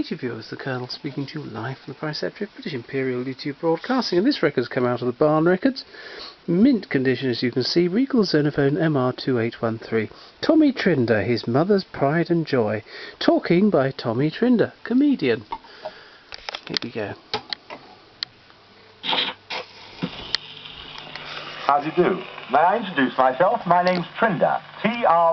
YouTube viewers, the Colonel speaking to you live from the Preceptory of British Imperial YouTube Broadcasting, and this record's come out of the Barn Records. Mint condition, as you can see. Regal Zonophone MR2813. Tommy Trinder, his mother's pride and joy. Talking by Tommy Trinder, comedian. Here we go. How do you do? May I introduce myself? My name's Trinder. T-R-I-N-D-E-R,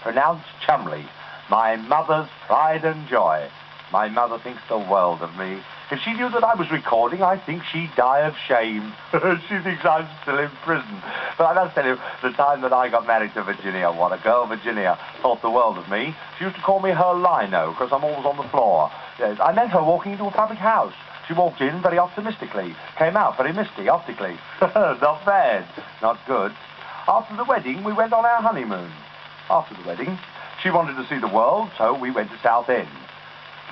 pronounced Chumley. My mother's pride and joy. My mother thinks the world of me. If she knew that I was recording, I think she'd die of shame. She thinks I'm still in prison. But I must tell you, the time that I got married to Virginia, what a girl Virginia thought the world of me. She used to call me her lino, because I'm always on the floor. Yes, I met her walking into a public house. She walked in very optimistically, came out very misty, optically. Not bad, not good. After the wedding, we went on our honeymoon. After the wedding, she wanted to see the world, so we went to Southend.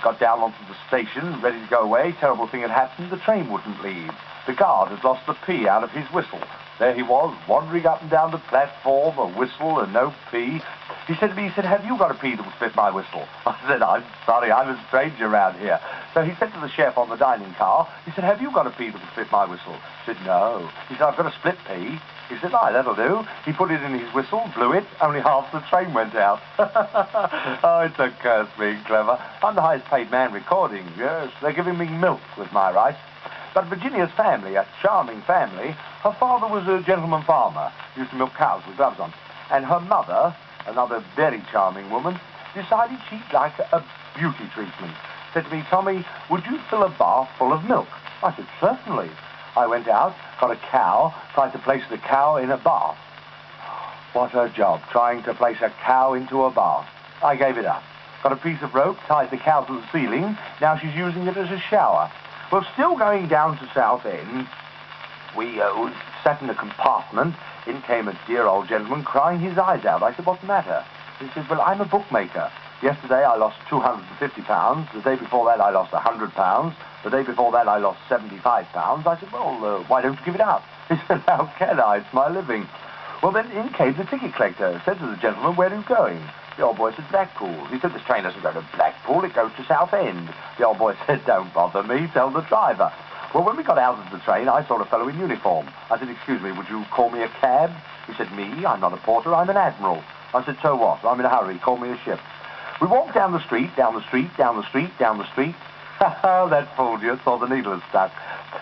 Got down onto the station, ready to go away. Terrible thing had happened, the train wouldn't leave. The guard had lost the P out of his whistle. There he was, wandering up and down the platform, a whistle and no P. He said to me, have you got a P that would fit my whistle? I said, I'm sorry, I'm a stranger around here. So he said to the chef on the dining car, he said, have you got a P that would fit my whistle? I said, no. He said, I've got a split P. He said, aye, that'll do. He put it in his whistle, blew it, only half the train went out. Oh, it's a curse being clever. I'm the highest paid man recording, yes. They're giving me milk with my rice. But Virginia's family, a charming family, her father was a gentleman farmer, used to milk cows with gloves on. And her mother, another very charming woman, decided she'd like a beauty treatment. Said to me, Tommy, would you fill a bath full of milk? I said, certainly. I went out, got a cow, tried to place the cow in a bath. What a job, trying to place a cow into a bath. I gave it up. Got a piece of rope, tied the cow to the ceiling. Now she's using it as a shower. Well, still going down to Southend, we sat in a compartment. In came a dear old gentleman crying his eyes out. I said, what's the matter? He said, well, I'm a bookmaker. Yesterday I lost £250. The day before that I lost £100. The day before that I lost £75. I said, well, why don't you give it up? He said, how can I? It's my living. Well, then in came the ticket collector. Said to the gentleman, where are you going? The old boy said, Blackpool. He said, this train doesn't go to Blackpool, it goes to Southend. The old boy said, don't bother me, tell the driver. Well, when we got out of the train, I saw a fellow in uniform. I said, excuse me, would you call me a cab? He said, me? I'm not a porter, I'm an admiral. I said, so what? I'm in a hurry, call me a ship. We walked down the street, down the street, down the street, down the street. That fooled you, saw the needle had stuck.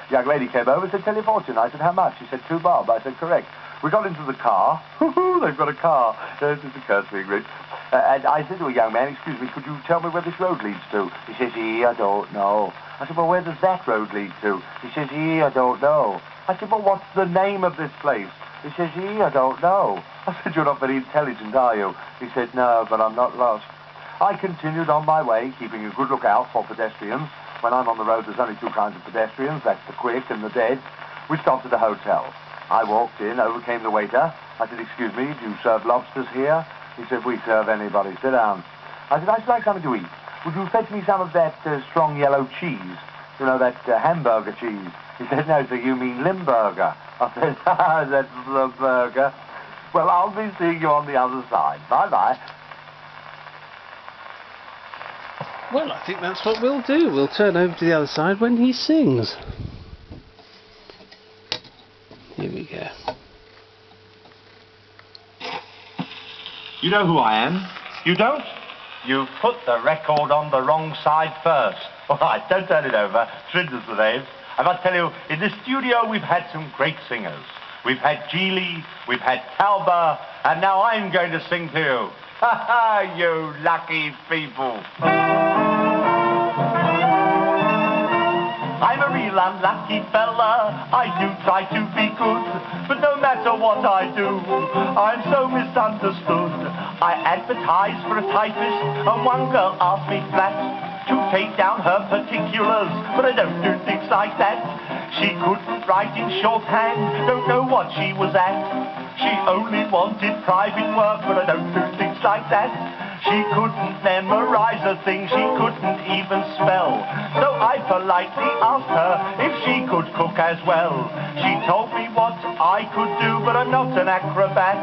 The young lady came over and said, tell your fortune. I said, how much? She said, £2 bob. I said, correct. We got into the car. They've got a car. It's a curse being rich. And I said to a young man, excuse me, could you tell me where this road leads to? He says, I don't know. I said, well, where does that road lead to? He says, I don't know. I said, well, what's the name of this place? He says, I don't know. I said, you're not very intelligent, are you? He said, no, but I'm not lost. I continued on my way, keeping a good lookout for pedestrians. When I'm on the road, there's only two kinds of pedestrians. That's the quick and the dead. We stopped at a hotel. I walked in, over came the waiter. I said, excuse me, do you serve lobsters here? He said, we serve anybody. Sit down. I said, I'd like something to eat. Would you fetch me some of that strong yellow cheese? You know, that hamburger cheese. He said, no, sir, you mean Limburger. I said, that's the burger. Well, I'll be seeing you on the other side. Bye-bye. Well, I think that's what we'll do. We'll turn over to the other side when he sings. Here we go. You know who I am? You don't? You put the record on the wrong side first. All right, don't turn it over. Trinder's the name. I must tell you, in this studio we've had some great singers. We've had Geely, we've had Talbot, and now I'm going to sing to you. Ha ha, you lucky people. I'm a real unlucky fella, I do try to be good, but no matter what I do, I'm so misunderstood. I advertise for a typist, and one girl asked me flat to take down her particulars, but I don't do things like that. She couldn't write in shorthand, don't know what she was at. She only wanted private work, but I don't do things like that. She couldn't memorize a thing, she couldn't even spell. So I politely asked her if she could cook as well. She told me what I could do, but I'm not an acrobat.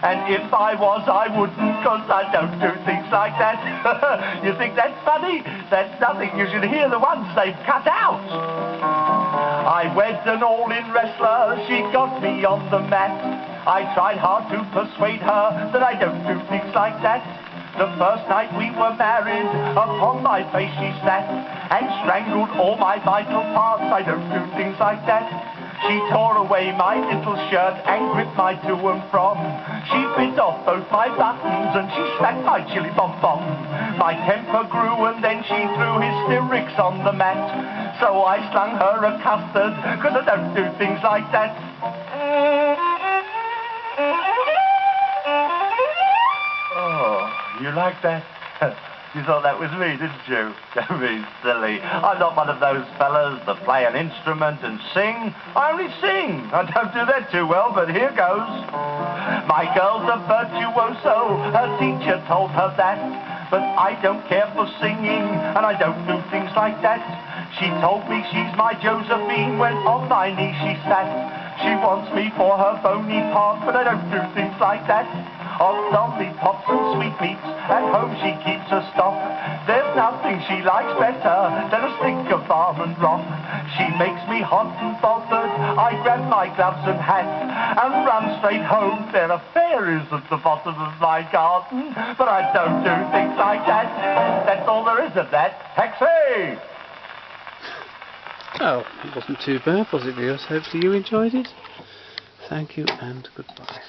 And if I was, I wouldn't, 'cause I don't do things like that. You think that's funny? That's nothing. You should hear the ones they've cut out. I wed an all-in wrestler, she got me on the mat. I tried hard to persuade her that I don't do things like that. The first night we were married, upon my face she sat and strangled all my vital parts. I don't do things like that. She tore away my little shirt and gripped my to and from. She bit off both my buttons and she smacked my chili bom-bom. My temper grew and then she threw hysterics on the mat. So I slung her a custard, 'cause I don't do things like that. Oh, you like that? You thought that was me, didn't you? Don't be silly. I'm not one of those fellas that play an instrument and sing. I only sing. I don't do that too well, but here goes. My girl's a virtuoso, her teacher told her that. But I don't care for singing, and I don't do things like that. She told me she's my Josephine when on my knee she sat. She wants me for her bony part, but I don't do things like that. Of lollipops and sweetmeats, at home she keeps a stock. There's nothing she likes better than a stick of almond rock. She makes me hot and bothered. I grab my gloves and hat and run straight home. There are fairies at the bottom of my garden, but I don't do things like that. That's all there is of that. Taxi! Oh, it wasn't too bad, was it, viewers? Hopefully you enjoyed it. Thank you and goodbye.